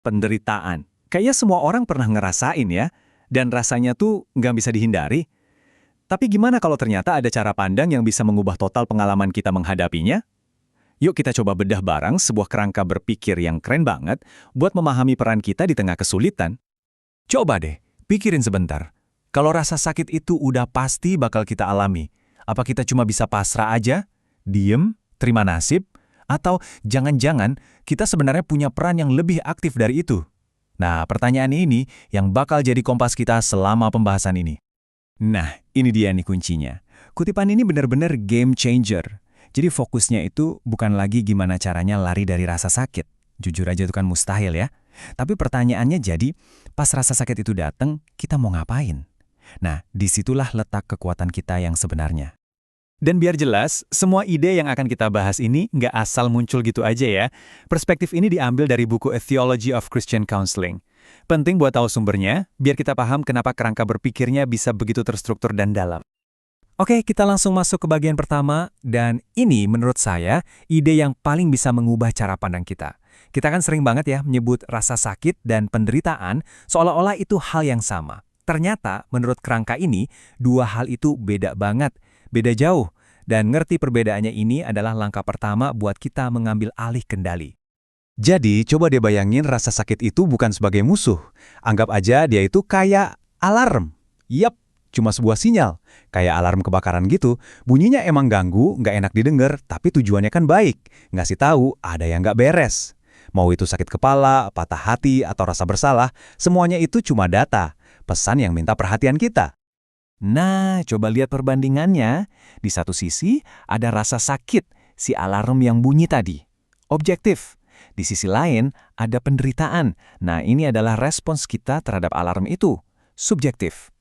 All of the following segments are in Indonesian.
Penderitaan. Kayaknya semua orang pernah ngerasain ya, dan rasanya tuh nggak bisa dihindari. Tapi gimana kalau ternyata ada cara pandang yang bisa mengubah total pengalaman kita menghadapinya? Yuk kita coba bedah bareng sebuah kerangka berpikir yang keren banget buat memahami peran kita di tengah kesulitan. Coba deh, pikirin sebentar. Kalau rasa sakit itu udah pasti bakal kita alami, apa kita cuma bisa pasrah aja? Diem? Terima nasib? Atau jangan-jangan kita sebenarnya punya peran yang lebih aktif dari itu? Nah, pertanyaan ini yang bakal jadi kompas kita selama pembahasan ini. Nah, ini dia nih kuncinya. Kutipan ini benar-benar game changer. Jadi fokusnya itu bukan lagi gimana caranya lari dari rasa sakit. Jujur aja itu kan mustahil ya. Tapi pertanyaannya jadi, pas rasa sakit itu datang, kita mau ngapain? Nah, disitulah letak kekuatan kita yang sebenarnya. Dan biar jelas, semua ide yang akan kita bahas ini nggak asal muncul gitu aja ya. Perspektif ini diambil dari buku A Theology of Christian Counseling. Penting buat tahu sumbernya, biar kita paham kenapa kerangka berpikirnya bisa begitu terstruktur dan dalam. Oke, kita langsung masuk ke bagian pertama, dan ini menurut saya ide yang paling bisa mengubah cara pandang kita. Kita kan sering banget ya menyebut rasa sakit dan penderitaan seolah-olah itu hal yang sama. Ternyata, menurut kerangka ini, dua hal itu beda banget, beda jauh, dan ngerti perbedaannya ini adalah langkah pertama buat kita mengambil alih kendali. Jadi, coba deh bayangin rasa sakit itu bukan sebagai musuh. Anggap aja dia itu kayak alarm. Yap, cuma sebuah sinyal. Kayak alarm kebakaran gitu, bunyinya emang ganggu, nggak enak didengar, tapi tujuannya kan baik. Ngasih tahu ada yang nggak beres. Mau itu sakit kepala, patah hati, atau rasa bersalah, semuanya itu cuma data. Pesan yang minta perhatian kita. Nah, coba lihat perbandingannya. Di satu sisi, ada rasa sakit, si alarm yang bunyi tadi. Objektif. Di sisi lain, ada penderitaan. Nah, ini adalah respons kita terhadap alarm itu. Subjektif.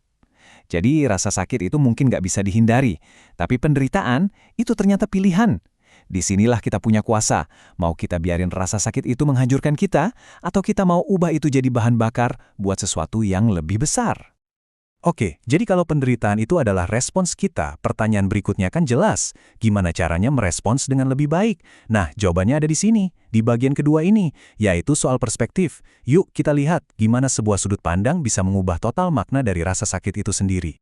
Jadi, rasa sakit itu mungkin nggak bisa dihindari. Tapi penderitaan, itu ternyata pilihan. Disinilah kita punya kuasa. Mau kita biarin rasa sakit itu menghancurkan kita, atau kita mau ubah itu jadi bahan bakar buat sesuatu yang lebih besar. Oke, jadi kalau penderitaan itu adalah respons kita, pertanyaan berikutnya kan jelas. Gimana caranya merespons dengan lebih baik? Nah, jawabannya ada di sini, di bagian kedua ini, yaitu soal perspektif. Yuk kita lihat gimana sebuah sudut pandang bisa mengubah total makna dari rasa sakit itu sendiri.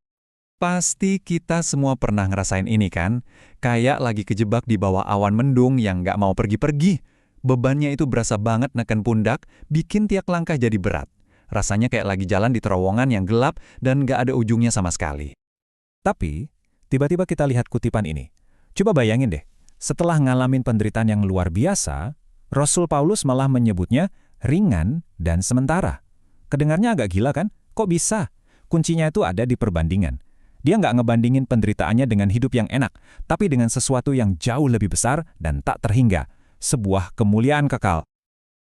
Pasti kita semua pernah ngerasain ini kan? Kayak lagi kejebak di bawah awan mendung yang nggak mau pergi-pergi. Bebannya itu berasa banget neken pundak, bikin tiap langkah jadi berat. Rasanya kayak lagi jalan di terowongan yang gelap dan nggak ada ujungnya sama sekali. Tapi, tiba-tiba kita lihat kutipan ini. Coba bayangin deh, setelah ngalamin penderitaan yang luar biasa, Rasul Paulus malah menyebutnya ringan dan sementara. Kedengarnya agak gila kan? Kok bisa? Kuncinya itu ada di perbandingan. Dia nggak ngebandingin penderitaannya dengan hidup yang enak, tapi dengan sesuatu yang jauh lebih besar dan tak terhingga. Sebuah kemuliaan kekal.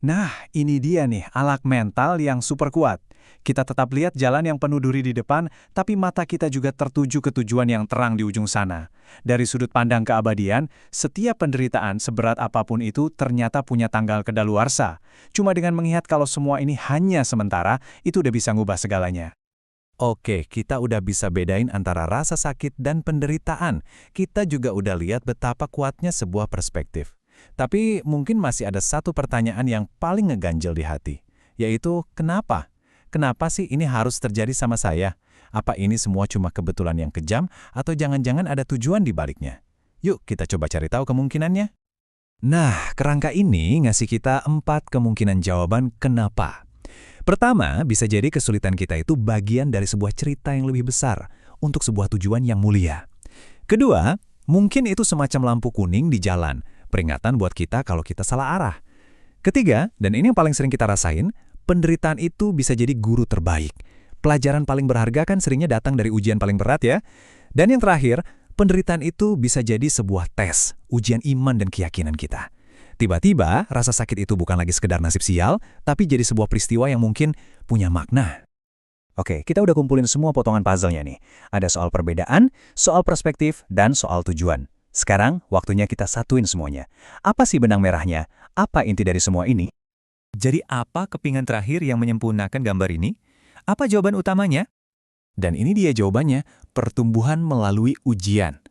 Nah, ini dia nih alat mental yang super kuat. Kita tetap lihat jalan yang penuh duri di depan, tapi mata kita juga tertuju ke tujuan yang terang di ujung sana. Dari sudut pandang keabadian, setiap penderitaan seberat apapun itu ternyata punya tanggal kedaluarsa. Cuma dengan mengingat kalau semua ini hanya sementara, itu udah bisa ngubah segalanya. Oke, kita udah bisa bedain antara rasa sakit dan penderitaan. Kita juga udah lihat betapa kuatnya sebuah perspektif. Tapi mungkin masih ada satu pertanyaan yang paling ngeganjel di hati, yaitu kenapa? Kenapa sih ini harus terjadi sama saya? Apa ini semua cuma kebetulan yang kejam atau jangan-jangan ada tujuan di baliknya? Yuk kita coba cari tahu kemungkinannya. Nah, kerangka ini ngasih kita 4 kemungkinan jawaban kenapa. Pertama, bisa jadi kesulitan kita itu bagian dari sebuah cerita yang lebih besar untuk sebuah tujuan yang mulia. Kedua, mungkin itu semacam lampu kuning di jalan, peringatan buat kita kalau kita salah arah. Ketiga, dan ini yang paling sering kita rasain, penderitaan itu bisa jadi guru terbaik. Pelajaran paling berharga kan seringnya datang dari ujian paling berat ya. Dan yang terakhir, penderitaan itu bisa jadi sebuah tes, ujian iman dan keyakinan kita. Tiba-tiba, rasa sakit itu bukan lagi sekedar nasib sial, tapi jadi sebuah peristiwa yang mungkin punya makna. Oke, kita udah kumpulin semua potongan puzzle-nya nih. Ada soal perbedaan, soal perspektif, dan soal tujuan. Sekarang, waktunya kita satuin semuanya. Apa sih benang merahnya? Apa inti dari semua ini? Jadi apa kepingan terakhir yang menyempurnakan gambar ini? Apa jawaban utamanya? Dan ini dia jawabannya, pertumbuhan melalui ujian.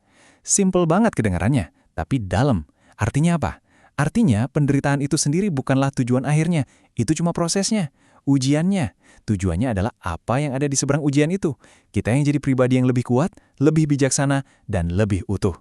Simple banget kedengarannya, tapi dalam. Artinya apa? Artinya, penderitaan itu sendiri bukanlah tujuan akhirnya, itu cuma prosesnya, ujiannya. Tujuannya adalah apa yang ada di seberang ujian itu. Kita yang jadi pribadi yang lebih kuat, lebih bijaksana, dan lebih utuh.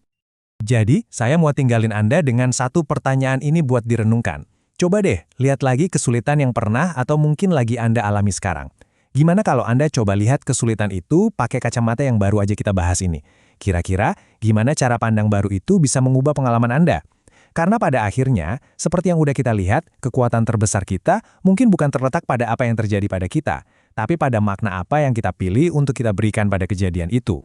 Jadi, saya mau tinggalin Anda dengan satu pertanyaan ini buat direnungkan. Coba deh, lihat lagi kesulitan yang pernah atau mungkin lagi Anda alami sekarang. Gimana kalau Anda coba lihat kesulitan itu pakai kacamata yang baru aja kita bahas ini? Kira-kira, gimana cara pandang baru itu bisa mengubah pengalaman Anda? Karena pada akhirnya, seperti yang udah kita lihat, kekuatan terbesar kita mungkin bukan terletak pada apa yang terjadi pada kita, tapi pada makna apa yang kita pilih untuk kita berikan pada kejadian itu.